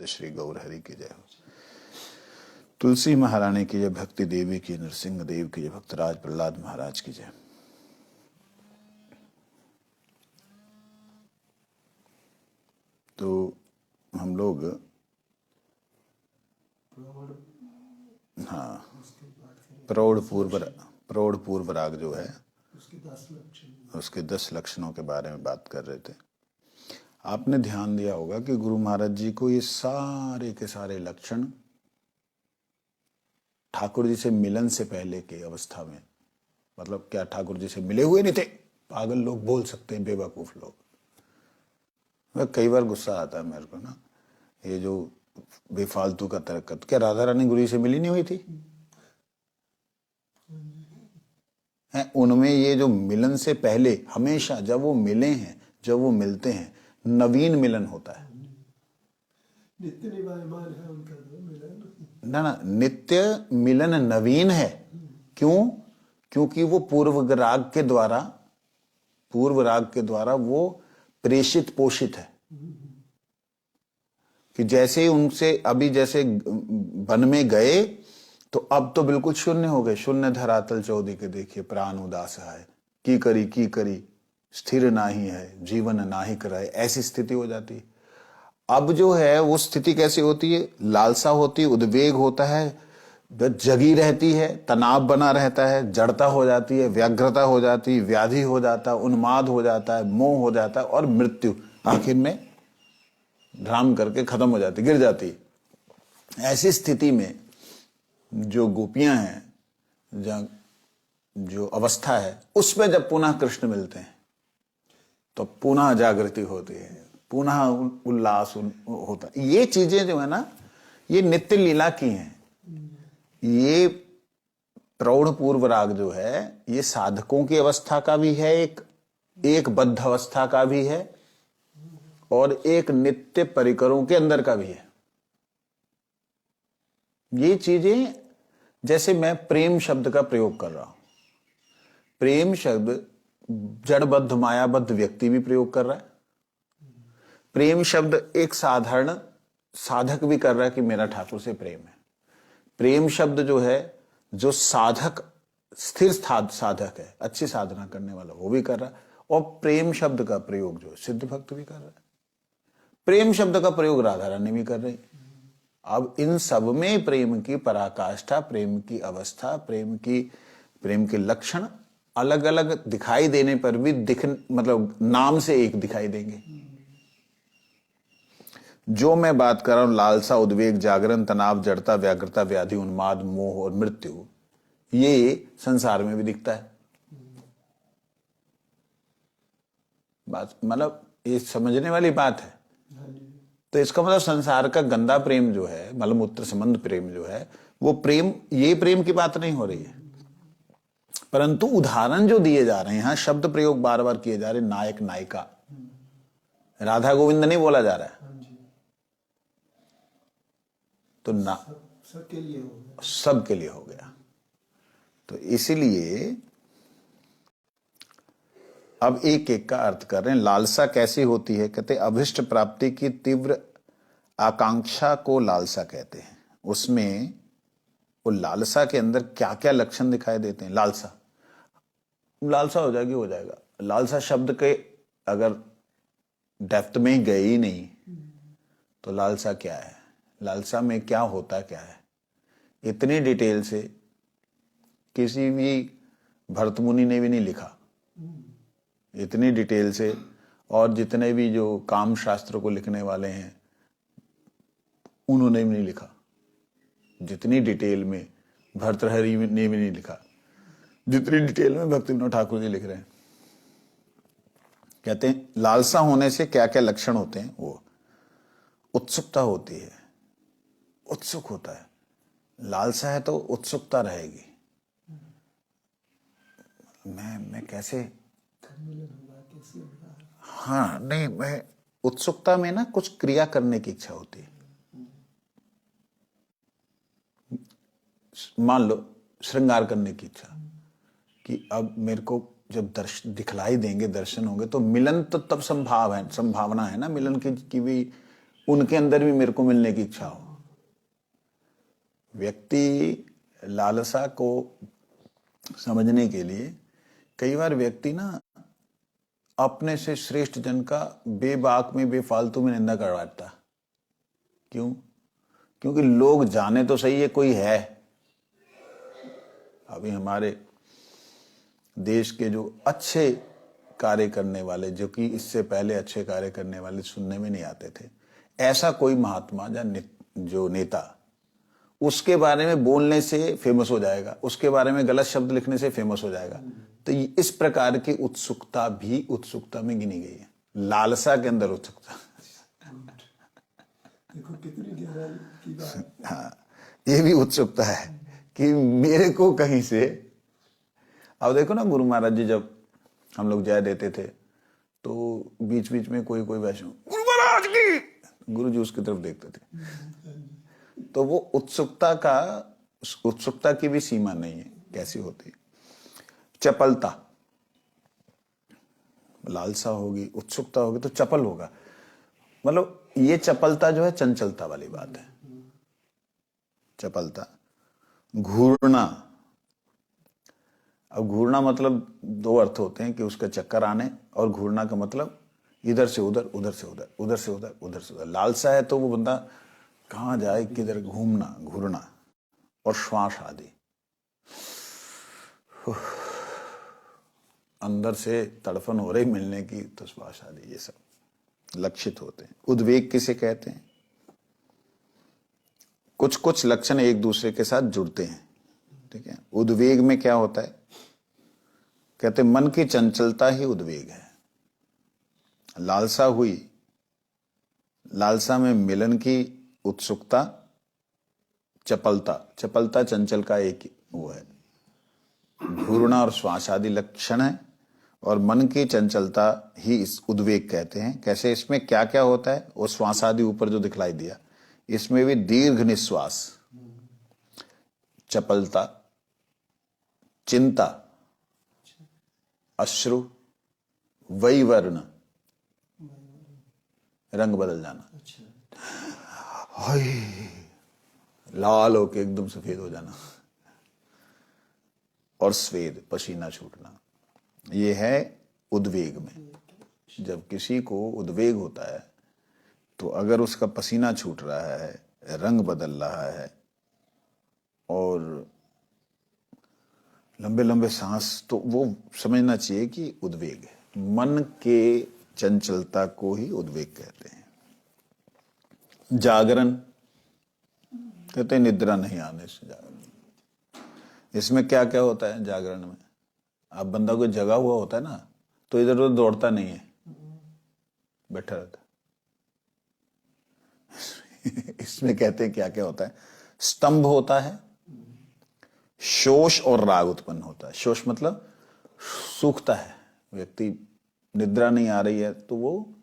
श्री गौर हरि की जय हो। तुलसी महारानी की जय, भक्ति देवी की, नरसिंह देव की जय, भक्तराज प्रहलाद महाराज की जय। तो हम लोग प्रौढ़ पूर्व राग जो है उसके 10 लक्षणों के बारे में बात कर रहे थे। आपने ध्यान दिया होगा कि गुरु महाराज जी को ये सारे के सारे लक्षण ठाकुर जी से मिलन से पहले की अवस्था में, मतलब क्या ठाकुर जी से मिले हुए नहीं थे? पागल लोग बोल सकते हैं, बेवकूफ लोग। कई बार गुस्सा आता है मेरे को ना, ये जो बेफालतू का तरकत। क्या राधा रानी गुरु जी से मिली नहीं हुई थी? हैं उनमें ये जो मिलन से पहले हमेशा जब वो मिले हैं, जब वो मिलते हैं, नवीन मिलन होता है। नित्य निवायमान है उनका मिलन। ना ना, नित्य मिलन नवीन है। क्यों? क्योंकि वो पूर्व राग के द्वारा वो प्रेषित पोषित है। कि जैसे उनसे अभी जैसे वन में गए तो अब तो बिल्कुल शून्य हो गए। शून्य धरातल चौदी के देखिए, प्राण उदास है, की करी स्थिर नाही है, जीवन नाही कराए, ऐसी स्थिति हो जाती है। अब जो है वो स्थिति कैसी होती है? लालसा होती है, उद्वेग होता है, जगी रहती है, तनाव बना रहता है, जड़ता हो जाती है, व्यग्रता हो जाती है, व्याधि हो जाता है, उन्माद हो जाता है, मोह हो जाता है और मृत्यु आखिर में ड्राम करके खत्म हो जाती, गिर जाती। ऐसी स्थिति में जो गोपियां हैं, जो अवस्था है, उसमें जब पुनः कृष्ण मिलते हैं तो पुनः जागृति होती है, पुनः उल्लास होता है। ये चीजें जो है ना, ये नित्य लीला की हैं। ये प्रौढ़ पूर्व राग जो है, ये साधकों की अवस्था का भी है, एक बद्ध अवस्था का भी है और एक नित्य परिकरों के अंदर का भी है। ये चीजें, जैसे मैं प्रेम शब्द का प्रयोग कर रहा हूं, प्रेम शब्द जड़बद्ध मायाबद्ध व्यक्ति भी प्रयोग कर रहा है। प्रेम शब्द एक साधारण साधक भी कर रहा है कि मेरा ठाकुर से प्रेम है। प्रेम शब्द जो है, जो साधक, स्थिर साधक है, अच्छी साधना करने वाला, वो भी कर रहा है। और प्रेम शब्द का प्रयोग जो सिद्ध भक्त भी कर रहा है। प्रेम शब्द का प्रयोग राधा रानी भी कर रही। अब इन सब में प्रेम की पराकाष्ठा, प्रेम की अवस्था, प्रेम के लक्षण अलग अलग दिखाई देने पर भी मतलब नाम से एक दिखाई देंगे। जो मैं बात कर रहा हूं, लालसा, उद्वेग, जागरण, तनाव, जड़ता, व्याग्रता, व्याधि, उन्माद, मोह और मृत्यु, ये संसार में भी दिखता है। बात मतलब ये समझने वाली बात है। तो इसका मतलब संसार का गंदा प्रेम जो है, मलमूत्र संबंध प्रेम जो है, वो प्रेम, ये प्रेम की बात नहीं हो रही है। परंतु उदाहरण जो दिए जा रहे हैं, यहां शब्द प्रयोग बार बार किए जा रहे, नायक नायिका, राधा गोविंद नहीं बोला जा रहा है। तो सबके लिए हो गया। तो इसीलिए अब एक एक का अर्थ कर रहे हैं। लालसा कैसी होती है? कहते अभिष्ट प्राप्ति की तीव्र आकांक्षा को लालसा कहते हैं। उसमें वो लालसा के अंदर क्या क्या लक्षण दिखाई देते हैं? लालसा हो जाएगा। लालसा शब्द के अगर डेप्थ में गए ही नहीं तो लालसा क्या है, लालसा में क्या होता क्या है, इतनी डिटेल से किसी भी भरत मुनि ने भी नहीं लिखा, इतनी डिटेल से। और जितने भी जो काम शास्त्र को लिखने वाले हैं उन्होंने भी नहीं लिखा जितनी डिटेल में भर्तृहरि ने भी नहीं लिखा, जितनी डिटेल में भक्ति विनोद ठाकुर जी लिख रहे हैं। कहते हैं लालसा होने से क्या क्या लक्षण होते हैं? वो उत्सुकता होती है, उत्सुक होता है। लालसा है तो उत्सुकता रहेगी। मैं कैसे, हाँ नहीं, मैं उत्सुकता में ना कुछ क्रिया करने की इच्छा होती है। मान लो श्रृंगार करने की इच्छा, कि अब मेरे को जब दिखलाई देंगे, दर्शन होंगे तो मिलन तो तब संभावना है ना, मिलन की भी उनके अंदर भी मेरे को मिलने की इच्छा हो। व्यक्ति लालसा को समझने के लिए कई बार व्यक्ति ना अपने से श्रेष्ठ जन का बेबाक में बेफालतू में निंदा करवाता। क्यों? क्योंकि लोग जाने तो सही है कोई है। अभी हमारे देश के जो अच्छे कार्य करने वाले, जो कि इससे पहले अच्छे कार्य करने वाले सुनने में नहीं आते थे, ऐसा कोई महात्मा या जो नेता उसके बारे में बोलने से फेमस हो जाएगा, उसके बारे में गलत शब्द लिखने से फेमस हो जाएगा। तो इस प्रकार की उत्सुकता भी उत्सुकता में गिनी गई है, लालसा के अंदर उत्सुकता। देखो कितनी गहराई की बात। हाँ, ये भी उत्सुकता है कि मेरे को कहीं से। अब देखो ना, गुरु महाराज जी जब हम लोग जय देते थे तो बीच बीच में कोई वैष्णव गुरु महाराज की, गुरु जी उसकी तरफ देखते थे। तो वो उत्सुकता की भी सीमा नहीं है, कैसी होती है। चपलता, लालसा होगी, उत्सुकता होगी तो चपल होगा। मतलब ये चपलता जो है चंचलता वाली बात है। चपलता। घूरना, अब घूरना मतलब दो अर्थ होते हैं कि उसका चक्कर आने, और घूरना का मतलब इधर से उधर, उधर से उधर, उधर से उधर, उधर से उधर। लालसा है तो वो बंदा कहाँ जाए, किधर, घूमना, घूरना। और श्वास आदि, अंदर से तड़फन हो रही मिलने की तो श्वास आदि, ये सब लक्षित होते हैं। उद्वेग किसे कहते हैं? कुछ कुछ लक्षण एक दूसरे के साथ जुड़ते हैं, ठीक है। उद्वेग में क्या होता है? कहते मन की चंचलता ही उद्वेग है। लालसा हुई, लालसा में मिलन की उत्सुकता, चपलता, चपलता चंचल का एक वो है। घूरना और श्वास आदि लक्षण है, और मन की चंचलता ही इस उद्वेग कहते हैं। कैसे? इसमें क्या क्या होता है? वो श्वास आदि ऊपर जो दिखलाई दिया, इसमें भी दीर्घ निश्वास, चपलता, चिंता, अश्रु, वैवर्ण, रंग बदल जाना, हाय, लाल होके एकदम सफेद हो जाना, और स्वेद, पसीना छूटना। ये है उद्वेग में। जब किसी को उद्वेग होता है तो अगर उसका पसीना छूट रहा है, रंग बदल रहा है और लंबे लंबे सांस, तो वो समझना चाहिए कि उद्वेग है। मन के चंचलता को ही उद्वेग कहते हैं। जागरण, कहते हैं निद्रा नहीं आने से जागरण। इसमें क्या क्या होता है जागरण में? अब बंदा कोई जगा हुआ होता है ना, तो इधर उधर दौड़ता नहीं है, बैठा रहता। इसमें कहते हैं क्या क्या होता है? स्तंभ होता है, शोष और राग उत्पन्न होता है। शोष मतलब सूखता है व्यक्ति, निद्रा नहीं आ रही है तो वो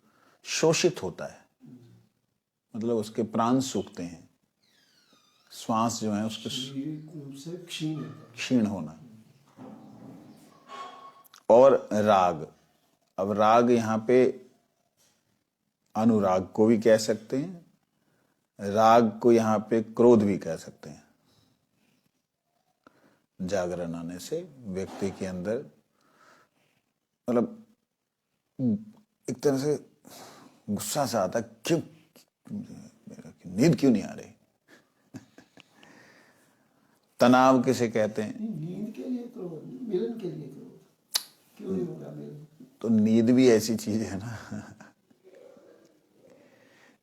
शोषित होता है, मतलब उसके प्राण सूखते हैं, श्वास जो है उसके से क्षीण होना। और राग, अब राग यहां पे अनुराग को भी कह सकते हैं, राग को यहां पे क्रोध भी कह सकते हैं। जागरण आने से व्यक्ति के अंदर मतलब एक तरह से गुस्सा सा आता, क्यों नींद क्यों नहीं आ रही। तनाव किसे कहते हैं? नींद के लिए क्रोध, मिलन के लिए क्रोध, क्यों नहीं होगा मिलन? तो नींद भी ऐसी चीज है ना,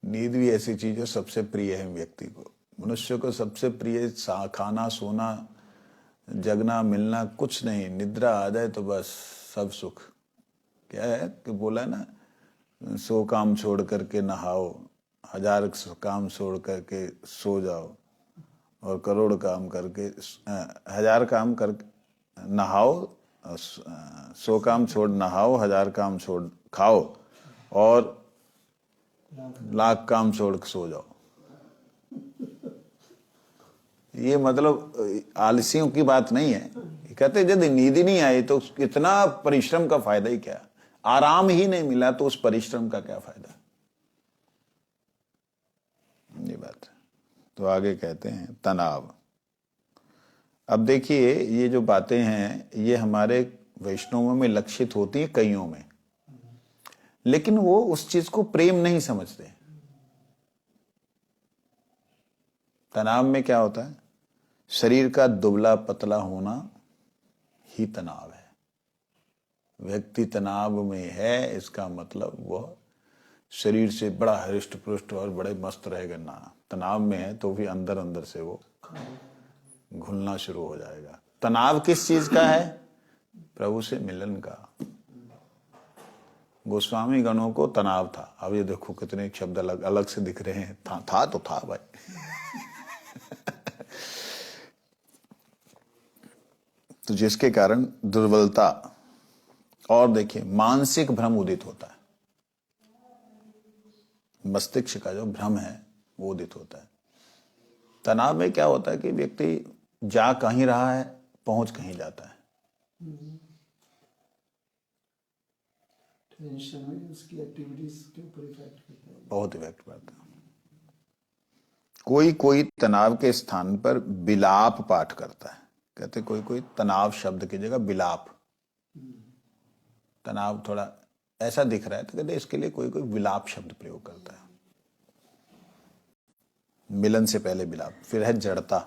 नींद भी ऐसी चीज है सबसे प्रिय है व्यक्ति को। मनुष्य को सबसे प्रिय खाना, सोना, जगना, मिलना कुछ नहीं। निद्रा आ जाए तो बस सब सुख। क्या है कि बोला है ना, 100 काम छोड़ करके नहाओ, 1000 काम छोड़ करके सो जाओ, और करोड़ काम करके 1000 काम कर नहाओ, 100 काम छोड़ नहाओ, 1000 काम छोड़ खाओ, और 1,00,000 काम छोड़ के सो जाओ। ये मतलब आलसियों की बात नहीं है। कहते यदि नींद ही नहीं आई तो इतना परिश्रम का फायदा ही क्या? आराम ही नहीं मिला तो उस परिश्रम का क्या फायदा? तो आगे कहते हैं तनाव। अब देखिए ये जो बातें हैं ये हमारे वैष्णवों में लक्षित होती हैं कईयों में, लेकिन वो उस चीज को प्रेम नहीं समझते। तनाव में क्या होता है? शरीर का दुबला पतला होना ही तनाव है। व्यक्ति तनाव में है, इसका मतलब वह शरीर से बड़ा हृष्ट पुष्ट और बड़े मस्त रहेगा ना, तनाव में है तो भी अंदर अंदर से वो घुलना शुरू हो जाएगा। तनाव किस चीज का है? प्रभु से मिलन का। गोस्वामी गणों को तनाव था। अब ये देखो कितने शब्द अलग अलग से दिख रहे हैं। था तो था भाई। तो जिसके कारण दुर्बलता और देखिए मानसिक भ्रम उदित होता है। मस्तिष्क का जो भ्रम है वो उदित होता है। तनाव में क्या होता है कि व्यक्ति जा कहीं रहा है, पहुंच कहीं जाता है। टेंशन में उसकी एक्टिविटीज के ऊपर इफेक्ट करता है, बहुत इफेक्ट पड़ता है। कोई कोई तनाव के स्थान पर विलाप पाठ करता है। कहते कोई कोई तनाव शब्द की जगह विलाप। तनाव थोड़ा ऐसा दिख रहा है तो कहते इसके लिए कोई कोई विलाप शब्द प्रयोग करता है। मिलन से पहले विलाप। फिर है जड़ता।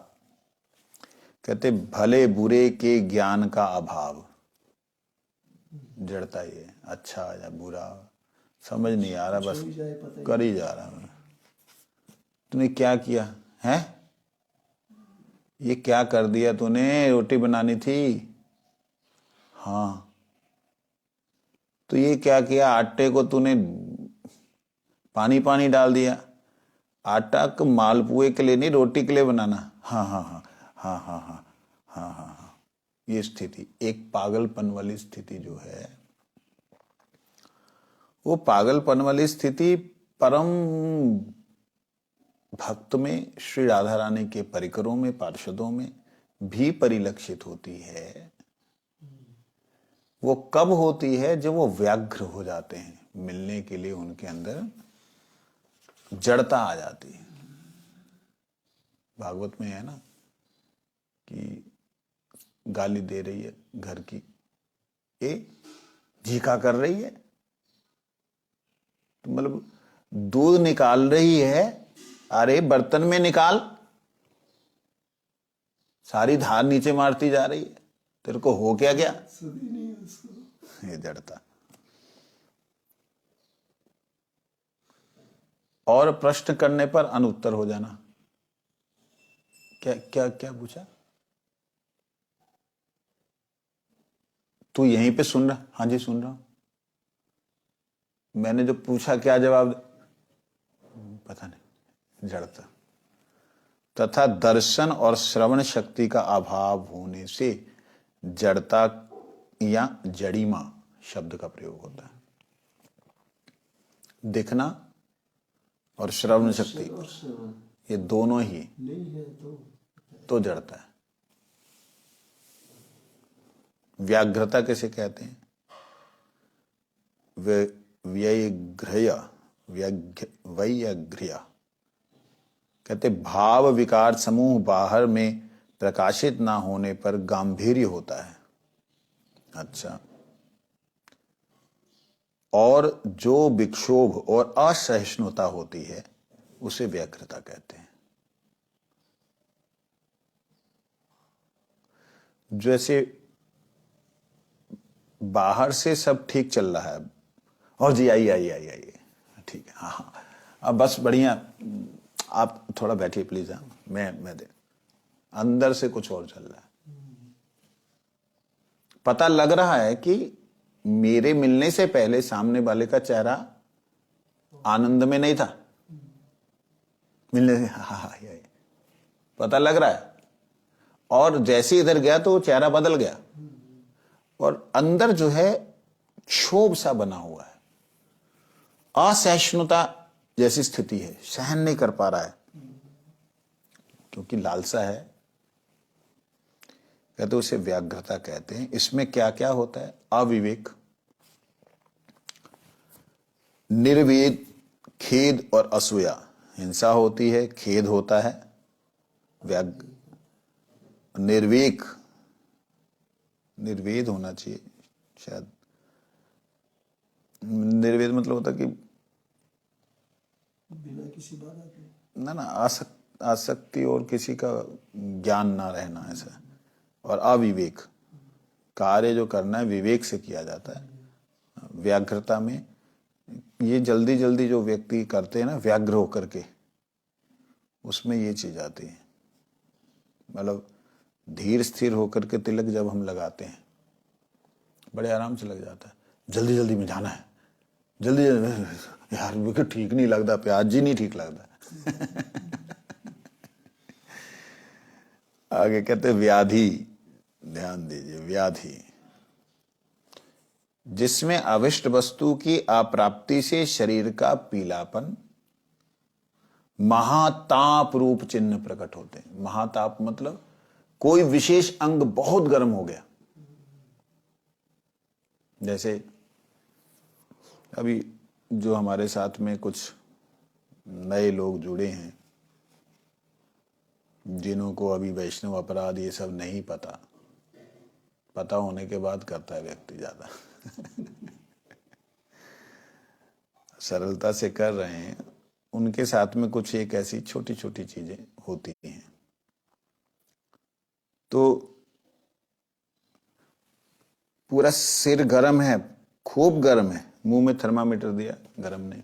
कहते भले बुरे के ज्ञान का अभाव। जड़ता ये अच्छा या बुरा समझ नहीं आ रहा, बस कर ही जा रहा हूं। तूने क्या किया है? ये क्या कर दिया तूने? रोटी बनानी थी। हाँ। तो ये क्या किया? आटे को तूने पानी पानी डाल दिया। आटा को मालपुए के लिए नहीं, रोटी के लिए बनाना। हाँ हाँ हाँ हाँ हाँ हाँ हाँ हाँ हाँ। ये स्थिति, एक पागलपन वाली स्थिति जो है, वो पागलपन वाली स्थिति परम भक्त में, श्री राधा रानी के परिकरों में, पार्षदों में भी परिलक्षित होती है। वो कब होती है? जब वो व्याघ्र हो जाते हैं, मिलने के लिए उनके अंदर जड़ता आ जाती है। भागवत में है ना कि गाली दे रही है घर की, ए झीका कर रही है, तो मतलब दूध निकाल रही है, अरे बर्तन में निकाल, सारी धार नीचे मारती जा रही है, तेरे को हो क्या गया? सदी नहीं है उसको। ये जड़ता। और प्रश्न करने पर अनुत्तर हो जाना। क्या क्या क्या पूछा? तू यहीं पे सुन रहा? हाँ जी सुन रहा हूं। मैंने जो पूछा क्या जवाब? पता नहीं। जड़ता। तथा दर्शन और श्रवण शक्ति का अभाव होने से जड़ता या जड़ीमा शब्द का प्रयोग होता है। दिखना और श्रवण शक्ति, और श्रवण ये दोनों ही नहीं है तो जड़ता है। व्याघ्रता किसे कहते हैं? वैयग्र्य कहते भाव विकार समूह बाहर में प्रकाशित ना होने पर गांभीर्य होता है। अच्छा। और जो विक्षोभ और असहिष्णुता होती है उसे व्याघ्रता कहते हैं। जैसे बाहर से सब ठीक चल रहा है और जी आइए आइए आइए आइए, ठीक है, हाँ हाँ, अब बस बढ़िया, आप थोड़ा बैठिए प्लीज। हाँ मैं दे, अंदर से कुछ और चल रहा है। पता लग रहा है कि मेरे मिलने से पहले सामने वाले का चेहरा आनंद में नहीं था, मिलने से हाँ हाँ ये पता लग रहा है, और जैसे इधर गया तो चेहरा बदल गया, और अंदर जो है क्षोभ सा बना हुआ है, असहिष्णुता जैसी स्थिति है, सहन नहीं कर पा रहा है क्योंकि लालसा है। कहते उसे व्याघ्रता कहते हैं। इसमें क्या क्या होता है? अविवेक, निर्वेद, खेद और असूया। हिंसा होती है, खेद होता है, निर्वेक, निर्वेद होना चाहिए शायद। निर्वेद मतलब होता कि बिना किसी बाधा के। ना आसक्ति और किसी का ज्ञान ना रहना ऐसा। और अविवेक, कार्य जो करना है विवेक से किया जाता है, व्याघ्रता में। ये जल्दी जल्दी जो व्यक्ति करते हैं ना व्याघ्र होकर के, उसमें ये चीज आती है। मतलब धीर स्थिर होकर के तिलक जब हम लगाते हैं बड़े आराम से लग जाता है। जल्दी जल्दी में जाना है, जल्दी जल्दी, यार मुझे ठीक नहीं लगता, प्याज जी नहीं ठीक लगता। आगे कहते व्याधि, ध्यान दीजिए, व्याधि जिसमें अविष्ट वस्तु की अप्राप्ति से शरीर का पीलापन, महाताप रूप चिन्ह प्रकट होते हैं। महाताप मतलब कोई विशेष अंग बहुत गर्म हो गया। जैसे अभी जो हमारे साथ में कुछ नए लोग जुड़े हैं, जिन्हों को अभी वैष्णव अपराध ये सब नहीं पता, पता होने के बाद करता है व्यक्ति ज्यादा। सरलता से कर रहे हैं, उनके साथ में कुछ एक ऐसी छोटी छोटी चीजें होती हैं। तो पूरा सिर गर्म है, खूब गर्म है, मुंह में थर्मामीटर दिया, गर्म नहीं,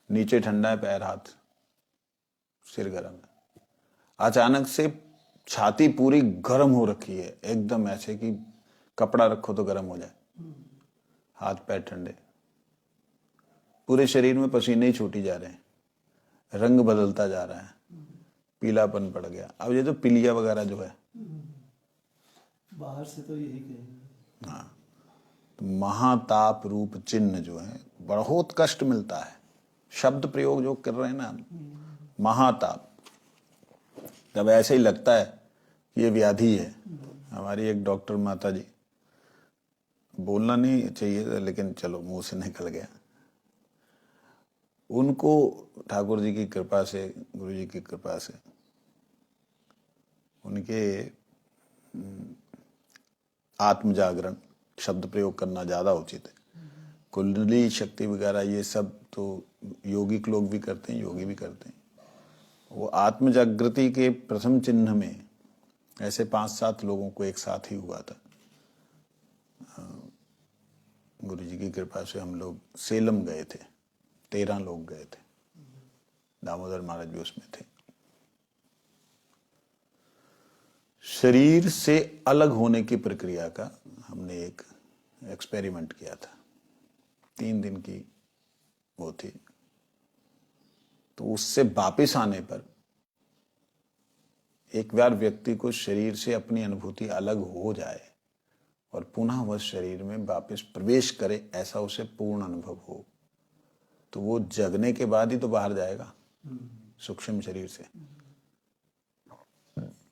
नीचे ठंडा है, पैर हाथ, सिर गर्म है। अचानक से छाती पूरी गर्म हो रखी है, एकदम ऐसे कि कपड़ा रखो तो गर्म हो जाए, हाथ पैर ठंडे, पूरे शरीर में पसीने ही छूटी जा रहे हैं, रंग बदलता जा रहा है, पीलापन पड़ गया। अब ये तो पीलिया वगैरह जो है, बाहर से तो यही कहेंगे। हाँ, तो महाताप रूप चिन्ह जो है बहुत कष्ट मिलता है। शब्द प्रयोग जो कर रहे हैं ना, महाताप, जब ऐसे ही लगता है कि ये व्याधि है। हमारी एक डॉक्टर माता जी, बोलना नहीं चाहिए लेकिन चलो मुंह से निकल गया, उनको ठाकुर जी की कृपा से, गुरु जी की कृपा से, उनके आत्म जागरण शब्द प्रयोग करना ज्यादा उचित है। कुंडली शक्ति वगैरह ये सब तो योगिक लोग भी करते हैं, योगी भी करते हैं। वो आत्म जागृति के प्रथम चिन्ह में ऐसे 5-7 लोगों को एक साथ ही हुआ था। गुरु जी की कृपा से हम लोग सेलम गए थे, 13 लोग गए थे, दामोदर महाराज भी उसमें थे। शरीर से अलग होने की प्रक्रिया का हमने एक एक्सपेरिमेंट किया था, 3 दिन की वो थी। तो उससे वापिस आने पर एक बार व्यक्ति को शरीर से अपनी अनुभूति अलग हो जाए और पुनः वह शरीर में वापस प्रवेश करे, ऐसा उसे पूर्ण अनुभव हो, तो वो जगने के बाद ही तो बाहर जाएगा सूक्ष्म शरीर से।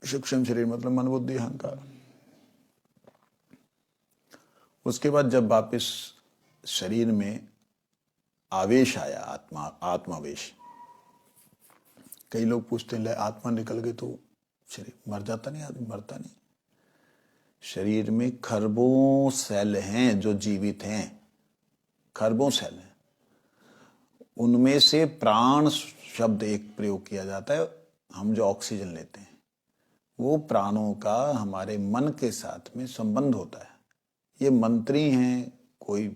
सूक्ष्म शरीर मतलब मन बुद्धि अहंकार। उसके बाद जब वापस शरीर में आवेश आया, आत्मावेश, कई लोग पूछते हैं आत्मा निकल गई तो शरीर मर जाता नहीं? आदमी मरता नहीं। शरीर में खरबों सेल हैं जो जीवित हैं, खरबों सेल हैं। उनमें से प्राण शब्द एक प्रयोग किया जाता है। हम जो ऑक्सीजन लेते हैं वो प्राणों का हमारे मन के साथ में संबंध होता है। ये मंत्री हैं, कोई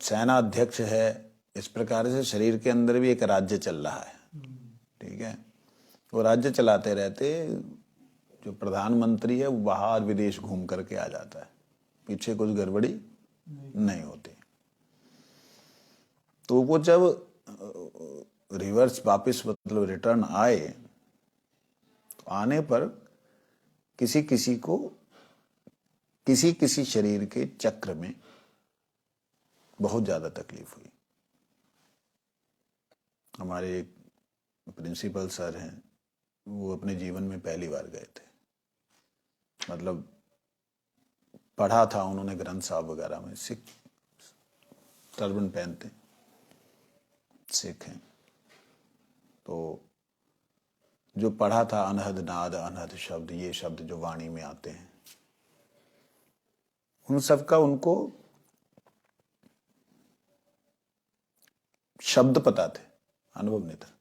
सेना अध्यक्ष है, इस प्रकार से शरीर के अंदर भी एक राज्य चल रहा है, ठीक है। वो राज्य चलाते रहते, जो प्रधानमंत्री है वो बाहर विदेश घूम करके आ जाता है, पीछे कुछ गड़बड़ी नहीं होती। तो वो जब रिवर्स वापस मतलब रिटर्न आए, तो आने पर किसी किसी को किसी शरीर के चक्र में बहुत ज्यादा तकलीफ हुई। हमारे एक प्रिंसिपल सर हैं, वो अपने जीवन में पहली बार गए थे, मतलब पढ़ा था उन्होंने ग्रंथ साहब वगैरह में, सिख टर्बन पहनते, सिख हैं। तो जो पढ़ा था अनहद नाद अनहद शब्द, ये शब्द जो वाणी में आते हैं, उन सब का उनको शब्द पता थे, अनुभव नहीं था।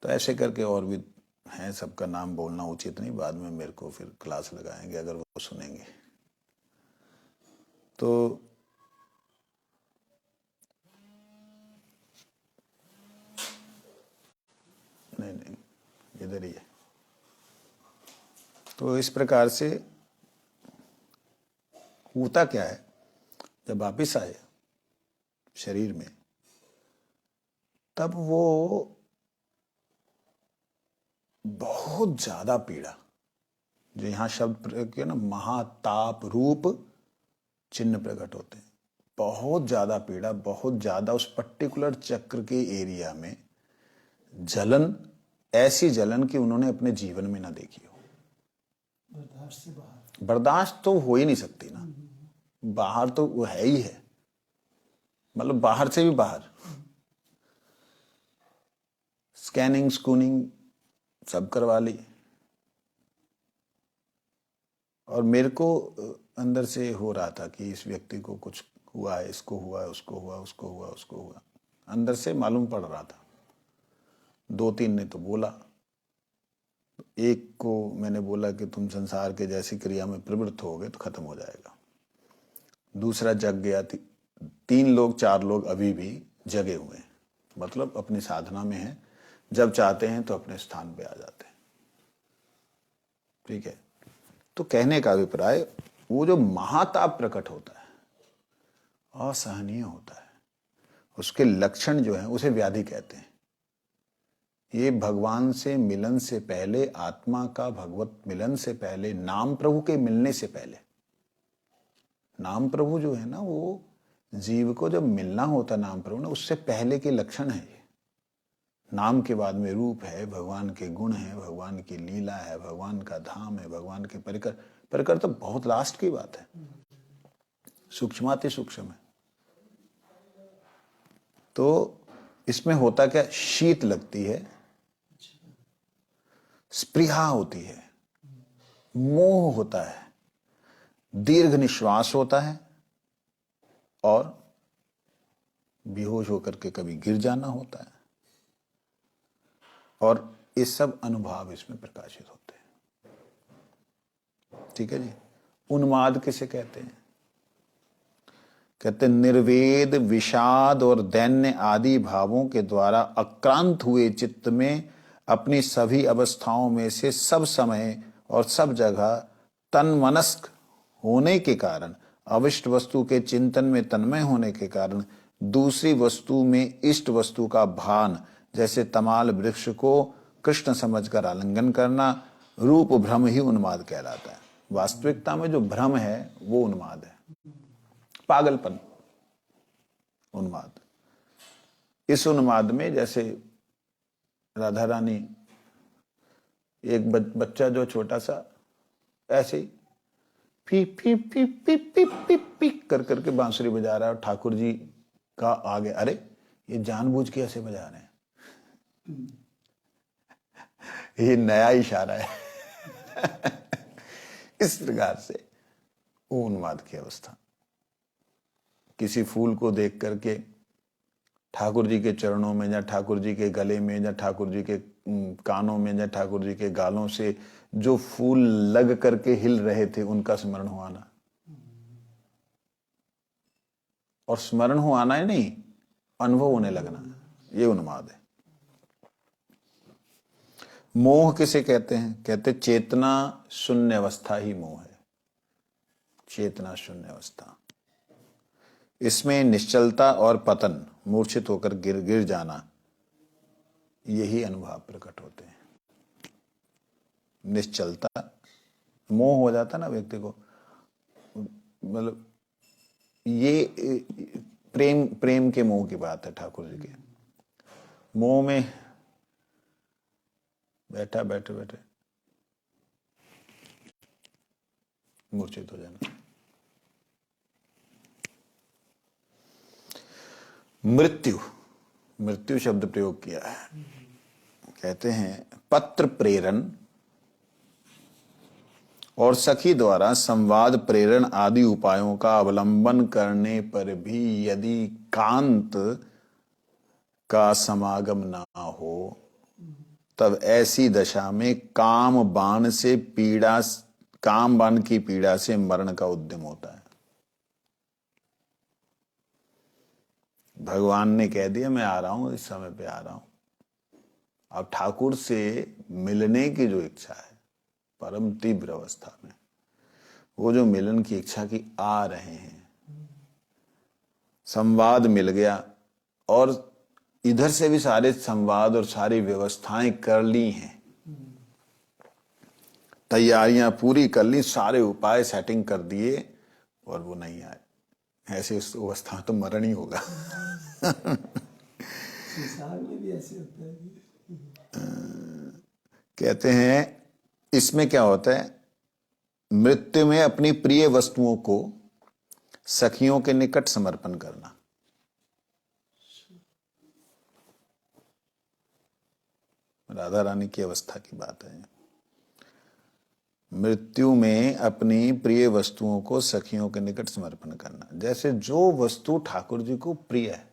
तो ऐसे करके और भी हैं, सबका नाम बोलना उचित नहीं, बाद में मेरे को फिर क्लास लगाएंगे अगर वो सुनेंगे। तो नहीं नहीं, इधर ही है। तो इस प्रकार से होता क्या है, जब वापिस आए शरीर में, तब वो बहुत ज्यादा पीड़ा, जो यहां शब्द प्रयोग किया ना, महाताप रूप चिन्ह प्रकट होते हैं। बहुत ज्यादा पीड़ा, बहुत ज्यादा उस पर्टिकुलर चक्र के एरिया में जलन, ऐसी जलन कि उन्होंने अपने जीवन में ना देखी हो। बर्दाश्त से बाहर, बर्दाश्त तो हो ही नहीं सकती ना, बाहर तो वो है ही है, मतलब बाहर से भी बाहर। स्कैनिंग स्कूनिंग सब करवा ली, और मेरे को अंदर से हो रहा था कि इस व्यक्ति को कुछ हुआ है, इसको हुआ है, उसको हुआ, उसको हुआ, उसको हुआ, अंदर से मालूम पड़ रहा था। 2-3 ने तो बोला, एक को मैंने बोला कि तुम संसार के जैसी क्रिया में प्रवृत्त होगे तो खत्म हो जाएगा। दूसरा जग गया, 3 लोग 4 लोग अभी भी जगे हुए हैं, मतलब अपनी साधना में हैं, जब चाहते हैं तो अपने स्थान पे आ जाते हैं। ठीक है। तो कहने का अभिप्राय, वो जो महाताप प्रकट होता है, असहनीय होता है, उसके लक्षण जो हैं उसे व्याधि कहते हैं। ये भगवान से मिलन से पहले, आत्मा का भगवत मिलन से पहले, नाम प्रभु के मिलने से पहले, नाम प्रभु जो है ना, वो जीव को जब मिलना होता नाम प्रभु ना, उससे पहले के लक्षण है ये। नाम के बाद में रूप है, भगवान के गुण है, भगवान की लीला है, भगवान का धाम है, भगवान के परिकर। परिकर तो बहुत लास्ट की बात है, सूक्ष्माति सूक्ष्म है। तो इसमें होता क्या, शीत लगती है, स्पृहा होती है, मोह होता है, दीर्घ निश्वास होता है, और बेहोश होकर के कभी गिर जाना होता है, और ये सब अनुभव इसमें प्रकाशित होते हैं। ठीक है जी। उन्माद किसे कहते हैं? कहते हैं निर्वेद, विषाद और दैन्य आदि भावों के द्वारा आक्रांत हुए चित्त में अपनी सभी अवस्थाओं में से सब समय और सब जगह तन्मनस्क होने के कारण, अविष्ट वस्तु के चिंतन में तन्मय होने के कारण, दूसरी वस्तु में इष्ट वस्तु का भान, जैसे तमाल वृक्ष को कृष्ण समझकर आलिंगन करना, रूप भ्रम ही उन्माद कहलाता है। वास्तविकता में जो भ्रम है वो उन्माद है, पागलपन, उन्माद। इस उन्माद में जैसे राधा रानी, एक बच्चा जो छोटा सा ऐसे ही पी पी पी पी पी पी पी कर करके बांसुरी बजा रहा है, और ठाकुर जी का आगे, अरे ये जानबूझ के ऐसे बजा रहे हैं, ये नया इशारा है। इस प्रकार से उन्माद की अवस्था। किसी फूल को देख करके ठाकुर जी के चरणों में, या ठाकुर जी के गले में, या ठाकुर जी के कानों में, या ठाकुर जी के गालों से जो फूल लग करके हिल रहे थे, उनका स्मरण हो आना। और स्मरण हो आना ही नहीं, अनुभव होने लगना, ये उन्माद है। मोह किसे कहते हैं? कहते चेतना शून्य अवस्था ही मोह है, चेतना शून्य अवस्था। इसमें निश्चलता और पतन, मूर्छित होकर गिर गिर जाना, यही अनुभव प्रकट होते हैं। निश्चलता, मोह हो जाता ना व्यक्ति को, मतलब ये प्रेम के मोह की बात है। ठाकुर जी के मोह में बैठे बैठे मूर्छित हो जाना। मृत्यु, मृत्यु शब्द प्रयोग किया है। कहते हैं पत्र प्रेरण और सखी द्वारा संवाद प्रेरण आदि उपायों का अवलंबन करने पर भी यदि कांत का समागम ना हो, तब ऐसी दशा में काम बाण की पीड़ा से मरण का उद्यम होता है। भगवान ने कह दिया मैं आ रहा हूं, इस समय पे आ रहा हूं। अब ठाकुर से मिलने की जो इच्छा है परम तीव्र अवस्था में, वो जो मिलन की इच्छा की आ रहे हैं, संवाद मिल गया और इधर से भी सारे संवाद और सारी व्यवस्थाएं कर ली हैं, तैयारियां पूरी कर ली, सारे उपाय सेटिंग कर दिए और वो नहीं आए। ऐसे उस अवस्था तो मरण ही होगा। संसार में भी ऐसे होता है। कहते हैं इसमें क्या होता है, मृत्यु में अपनी प्रिय वस्तुओं को सखियों के निकट समर्पण करना। राधा रानी की अवस्था की बात है। मृत्यु में अपनी प्रिय वस्तुओं को सखियों के निकट समर्पण करना। जैसे जो वस्तु ठाकुर जी को प्रिय है,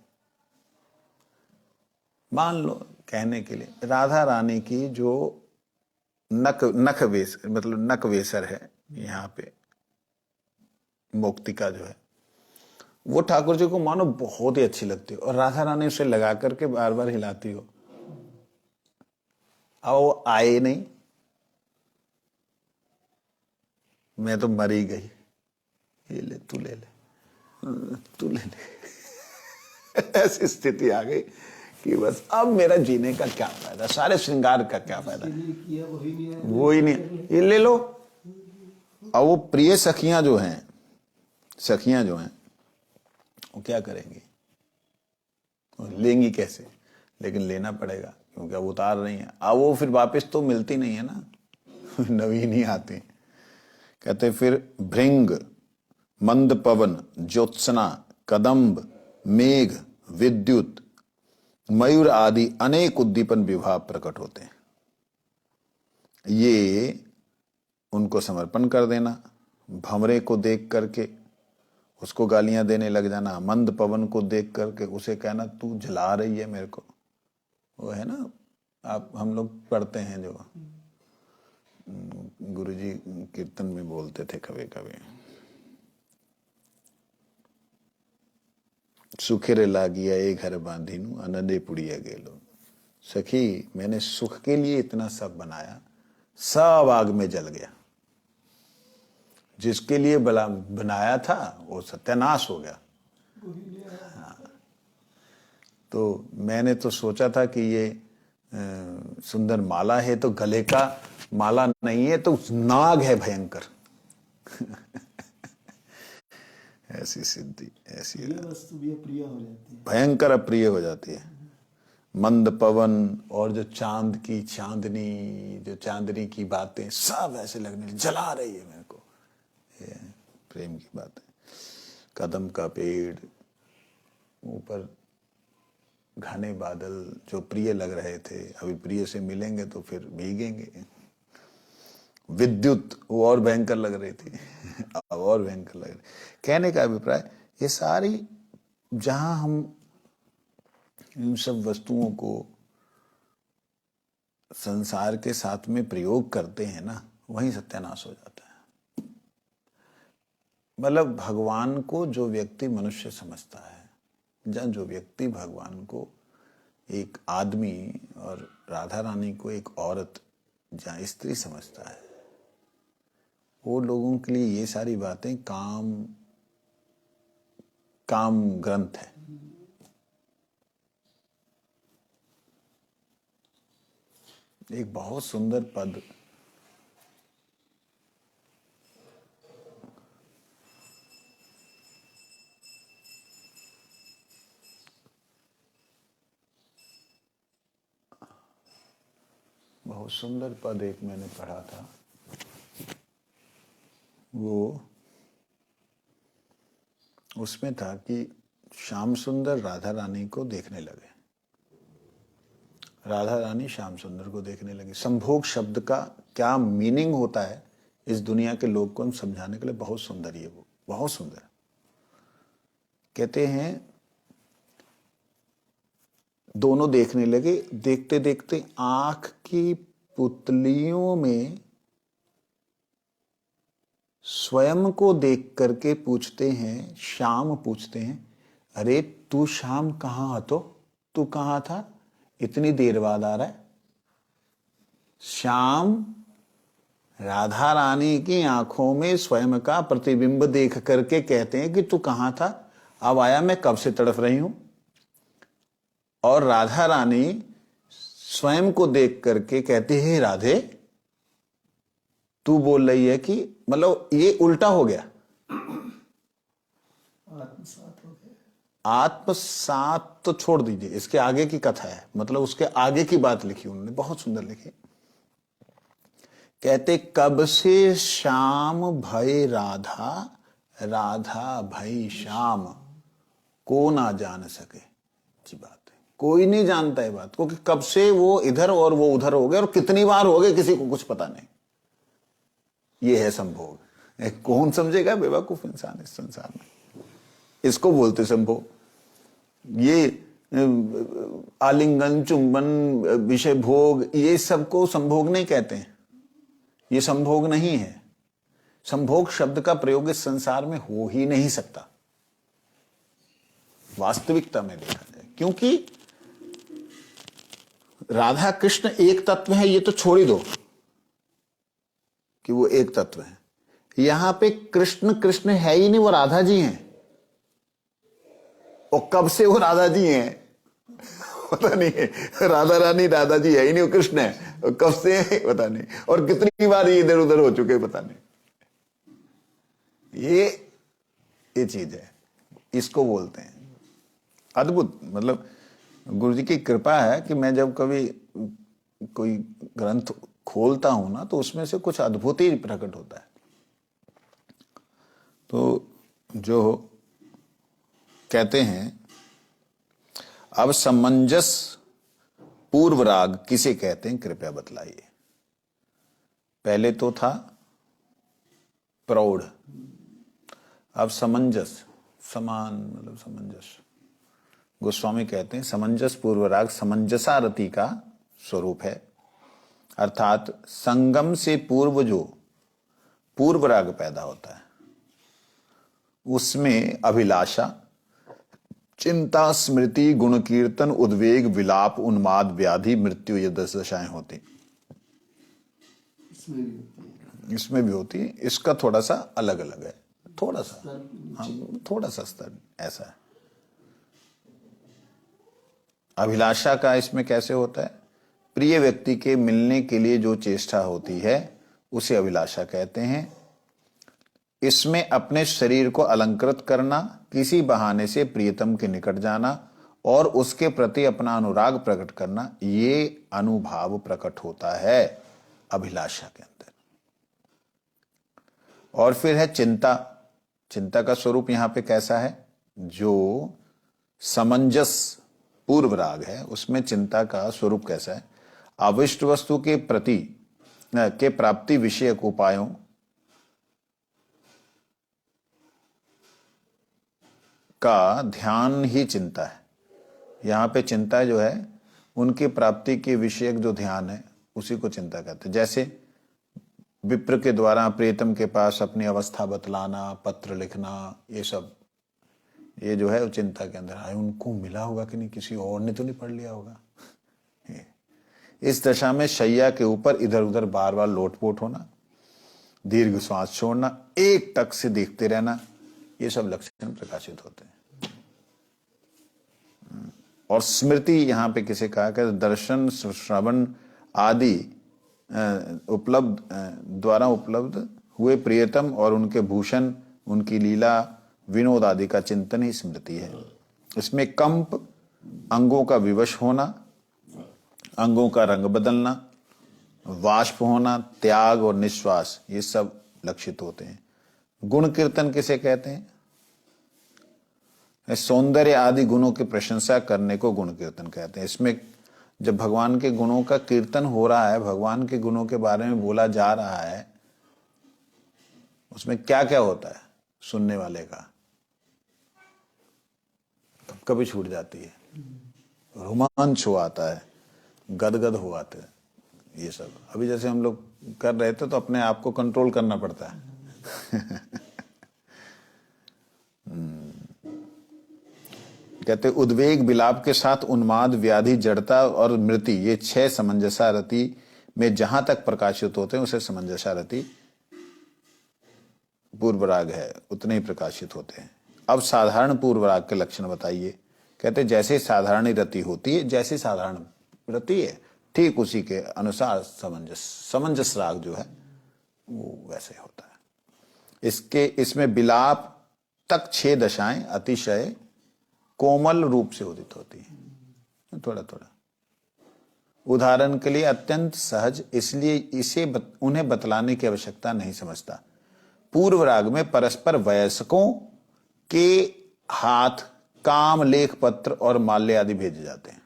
मान लो कहने के लिए राधा रानी की जो नक वेसर है यहाँ पे, मुक्तिका जो है, वो ठाकुर जी को मानो बहुत ही अच्छी लगती हो और राधा रानी उसे लगा करके बार बार हिलाती हो, अब वो आए नहीं, मैं तो मरी गई, ये ले तू ले ले तू ले ले। ऐसी स्थिति आ गई कि बस अब मेरा जीने का क्या फायदा, सारे श्रृंगार का क्या फायदा, किया वही नहीं है, वो ही नहीं, ये ले लो। अब वो प्रिय सखियां जो हैं वो क्या करेंगी, वो लेंगी कैसे, लेकिन लेना पड़ेगा क्योंकि अब उतार रही हैं। अब वो फिर वापस तो मिलती नहीं है ना, नवीन ही आती। कहते फिर भृंग, मंद पवन, ज्योत्सना, कदम्ब, मेघ, विद्युत, मयूर आदि अनेक उद्दीपन विभाव प्रकट होते हैं। ये उनको समर्पण कर देना। भंवरे को देख करके उसको गालियां देने लग जाना, मंद पवन को देख करके उसे कहना तू जला रही है मेरे को, वो है ना, आप हम लोग पढ़ते हैं जो गुरुजी कीर्तन में बोलते थे कभी कभी, सुखेरे लागिया ए घर बांधीनु अनदे पुड़िया गेलो। सखी मैंने सुख के लिए इतना सब बनाया, सब आग में जल गया। जिसके लिए बनाया था वो सत्यानाश हो गया। हाँ। तो मैंने तो सोचा था कि ये सुंदर माला है तो गले का माला नहीं है, तो नाग है भयंकर। ऐसी सिद्धि, ऐसी वस्तु भी अप्रिय हो जाती है, भयंकर अप्रिय हो जाती है। मंद पवन और जो चांदनी की बातें सब ऐसे लगने जला रही है मेरे को, ये प्रेम की बात है। कदम का पेड़, ऊपर घने बादल जो प्रिय लग रहे थे, अभी प्रिय से मिलेंगे तो फिर भीगेंगे। विद्युत वो और भयंकर लग रही थी, अब और भयंकर लग रही। कहने का अभिप्राय, ये सारी जहां हम इन सब वस्तुओं को संसार के साथ में प्रयोग करते हैं ना, वहीं सत्यानाश हो जाता है। मतलब भगवान को जो व्यक्ति मनुष्य समझता है, जहाँ जो व्यक्ति भगवान को एक आदमी और राधा रानी को एक औरत, जहाँ स्त्री समझता है, वो लोगों के लिए ये सारी बातें काम ग्रंथ है। एक बहुत सुंदर पद एक मैंने पढ़ा था, वो उसमें था कि श्याम सुंदर राधा रानी को देखने लगे राधा रानी श्याम सुंदर को देखने लगी। संभोग शब्द का क्या मीनिंग होता है इस दुनिया के लोग को हम समझाने के लिए बहुत सुंदर है वो, बहुत सुंदर। कहते हैं दोनों देखने लगे, देखते देखते आंख की पुतलियों में स्वयं को देख करके पूछते हैं, श्याम पूछते हैं, अरे तू श्याम कहाँ तो, तू कहाँ था, इतनी देर बाद आ रहा है। श्याम राधा रानी की आंखों में स्वयं का प्रतिबिंब देख करके कहते हैं कि तू कहाँ था, अब आया, मैं कब से तड़फ रही हूं। और राधा रानी स्वयं को देख करके कहते हैं, राधे तू बोल रही है कि, मतलब ये उल्टा हो गया, आत्मसात हो गया। आत्मसात तो छोड़ दीजिए, इसके आगे की कथा है, मतलब उसके आगे की बात लिखी उन्होंने, बहुत सुंदर लिखी। कहते कब से श्याम भय राधा, राधा भई श्याम, को ना जान सके। अच्छी बात है, कोई नहीं जानता है बात, क्योंकि कब से वो इधर और वो उधर हो गए, और कितनी बार हो गए किसी को कुछ पता नहीं। ये है संभोग। कौन समझेगा, बेवकूफ इंसान इस संसार में, इसको बोलते संभोग। ये आलिंगन, चुंबन, विषय भोग, ये सबको संभोग नहीं कहते हैं, ये संभोग नहीं है। संभोग शब्द का प्रयोग इस संसार में हो ही नहीं सकता वास्तविकता में देखा जाए, क्योंकि राधा कृष्ण एक तत्व है, ये तो छोड़ ही दो कि वो एक तत्व है। यहां पे कृष्ण कृष्ण है ही नहीं, वो राधा जी हैं। और कब से वो राधा जी हैं पता नहीं है, राधा रानी राधा जी है ही नहीं, वो कृष्ण है, और कब से है पता नहीं, और कितनी बार ये इधर उधर हो चुके पता नहीं। ये चीज है, इसको बोलते हैं अद्भुत। मतलब गुरु जी की कृपा है कि मैं जब कभी कोई ग्रंथ खोलता हूं ना, तो उसमें से कुछ अद्भुत ही प्रकट होता है। तो जो कहते हैं, अब समंजस पूर्व राग किसे कहते हैं, कृपया बतलाइए। पहले तो था प्रौढ़, अब समंजस, समान मतलब समंजस। गोस्वामी कहते हैं समंजस पूर्व राग समंजसारति का स्वरूप है, अर्थात संगम से पूर्व जो पूर्व राग पैदा होता है उसमें अभिलाषा, चिंता, स्मृति, गुण कीर्तन, उद्वेग, विलाप, उन्माद, व्याधि, मृत्यु, ये 10 दशाएं होती। इसमें भी होती है। इसका थोड़ा सा अलग अलग है, थोड़ा सा, हाँ, थोड़ा सा स्तर ऐसा है। अभिलाषा का इसमें कैसे होता है, प्रिय व्यक्ति के मिलने के लिए जो चेष्टा होती है उसे अभिलाषा कहते हैं। इसमें अपने शरीर को अलंकृत करना, किसी बहाने से प्रियतम के निकट जाना और उसके प्रति अपना अनुराग प्रकट करना, ये अनुभाव प्रकट होता है अभिलाषा के अंदर। और फिर है चिंता। चिंता का स्वरूप यहां पे कैसा है, जो समंजस पूर्व राग है उसमें चिंता का स्वरूप कैसा है, अविष्ट वस्तु के प्रति के प्राप्ति विषयक उपायों का ध्यान ही चिंता है। यहां पे चिंता जो है उनकी प्राप्ति के विषयक जो ध्यान है उसी को चिंता कहते हैं। जैसे विप्र के द्वारा प्रियतम के पास अपनी अवस्था बतलाना, पत्र लिखना, ये सब, ये जो है वो चिंता के अंदर आए। उनको मिला होगा कि नहीं, किसी और ने तो नहीं पढ़ लिया होगा। इस दशा में शैया के ऊपर इधर उधर बार बार लोटपोट होना, दीर्घ श्वास छोड़ना, एक टक से देखते रहना, ये सब लक्षण प्रकाशित होते हैं। और स्मृति यहां पे किसे कहा कि दर्शन, श्रवण आदि उपलब्ध द्वारा उपलब्ध हुए प्रियतम और उनके भूषण, उनकी लीला, विनोद आदि का चिंतन ही स्मृति है। इसमें कंप, अंगों का विवश होना, अंगों का रंग बदलना, वाष्प होना, त्याग और निश्वास, ये सब लक्षित होते हैं। गुण कीर्तन किसे कहते हैं, सौंदर्य आदि गुणों की प्रशंसा करने को गुण कीर्तन कहते हैं। इसमें जब भगवान के गुणों का कीर्तन हो रहा है, भगवान के गुणों के बारे में बोला जा रहा है, उसमें क्या क्या होता है सुनने वाले का, कभी छूट जाती है, रोमांच हो आता है, गदगद हो आते हैं। ये सब अभी जैसे हम लोग कर रहे थे तो अपने आप को कंट्रोल करना पड़ता है। कहते उद्वेग विलाप के साथ उन्माद, व्याधि, जड़ता और मृति, ये 6 समंजसा रति में जहां तक प्रकाशित होते हैं उसे समंजसा रति पूर्व राग है, उतने ही प्रकाशित होते हैं। अब साधारण पूर्व राग के लक्षण बताइए। कहते जैसे साधारण रति होती है, जैसे साधारण रति है ठीक उसी के अनुसार समंजस राग जो है वो वैसे होता है। इसमें विलाप तक 6 दशाएं अतिशय कोमल रूप से उदित होती है, थोड़ा थोड़ा। उदाहरण के लिए अत्यंत सहज, इसलिए इसे उन्हें बतलाने की आवश्यकता नहीं समझता। पूर्व राग में परस्पर वयस्कों के हाथ काम, लेख पत्र और माल्य आदि भेजे जाते हैं।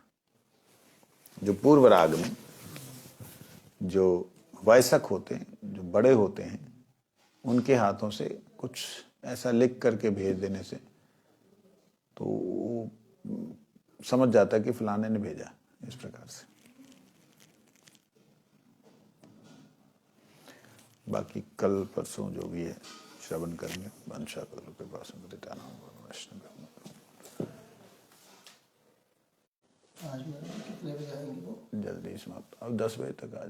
जो पूर्व राग में जो वयस्क होते हैं, जो बड़े होते हैं, उनके हाथों से कुछ ऐसा लिख करके भेज देने से तो वो समझ जाता है कि फलाने ने भेजा, इस प्रकार से। बाकी कल परसों जो भी है श्रवण करेंगे। वंशा कल के पास वैष्णव। आज कितने बजे आएंगे वो? जल्दी समाप्त, अब 10 बजे तक आ